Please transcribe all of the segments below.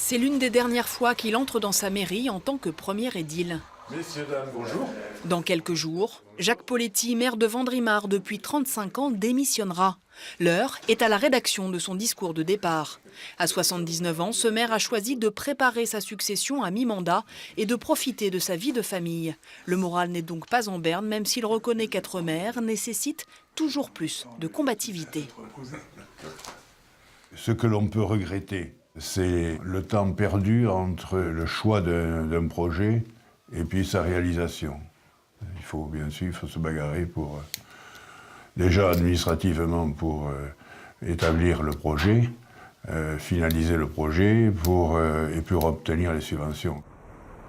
C'est l'une des dernières fois qu'il entre dans sa mairie en tant que premier édile. Messieurs, dames, bonjour. Dans quelques jours, Jacques Poletti, maire de Vendrimar depuis 35 ans, démissionnera. L'heure est à la rédaction de son discours de départ. À 79 ans, ce maire a choisi de préparer sa succession à mi-mandat et de profiter de sa vie de famille. Le moral n'est donc pas en berne, même s'il reconnaît qu'être maire nécessite toujours plus de combativité. Ce que l'on peut regretter, c'est le temps perdu entre le choix d'un projet et puis sa réalisation. Il faut bien sûr se bagarrer pour, déjà administrativement pour établir le projet, finaliser le projet et pour obtenir les subventions.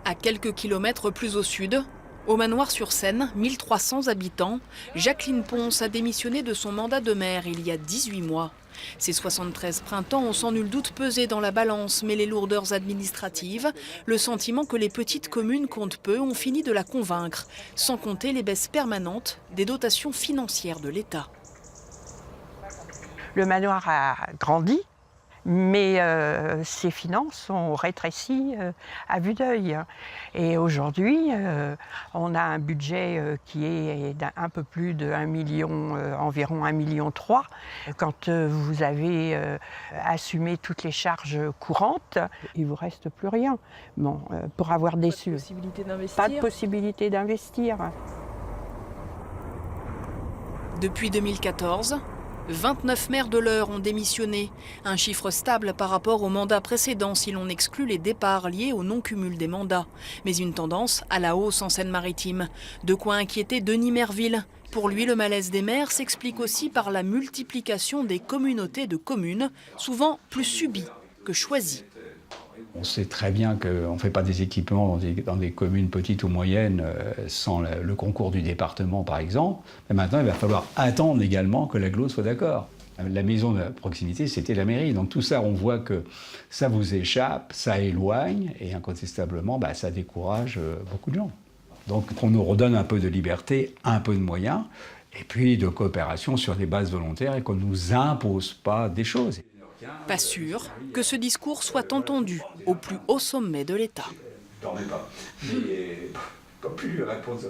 À quelques kilomètres plus au sud, au Manoir-sur-Seine, 1300 habitants, Jacqueline Ponce a démissionné de son mandat de maire il y a 18 mois. Ces 73 printemps ont sans nul doute pesé dans la balance, mais les lourdeurs administratives, le sentiment que les petites communes comptent peu ont fini de la convaincre, sans compter les baisses permanentes des dotations financières de l'État. Le manoir a grandi, mais ses finances ont rétréci à vue d'œil. Et aujourd'hui, on a un budget qui est d'un peu plus de 1 million, environ 1,3 million. Quand vous avez assumé toutes les charges courantes, il ne vous reste plus rien. Bon, pour avoir déçu. Pas de possibilité d'investir. Depuis 2014, 29 maires de l'Eure ont démissionné, un chiffre stable par rapport au mandat précédent si l'on exclut les départs liés au non-cumul des mandats. Mais une tendance à la hausse en Seine-Maritime. De quoi inquiéter Denis Merville. Pour lui, le malaise des maires s'explique aussi par la multiplication des communautés de communes, souvent plus subies que choisies. On sait très bien qu'on ne fait pas des équipements dans des communes petites ou moyennes sans le concours du département, par exemple. Mais maintenant, il va falloir attendre également que l'agglo soit d'accord. La maison de proximité, c'était la mairie. Donc tout ça, on voit que ça vous échappe, ça éloigne, et incontestablement, ça décourage beaucoup de gens. Donc on nous redonne un peu de liberté, un peu de moyens, et puis de coopération sur des bases volontaires, et qu'on ne nous impose pas des choses. Pas sûr que ce discours soit entendu au plus haut sommet de l'État. Dormez pas. Mais pas plus, réponse.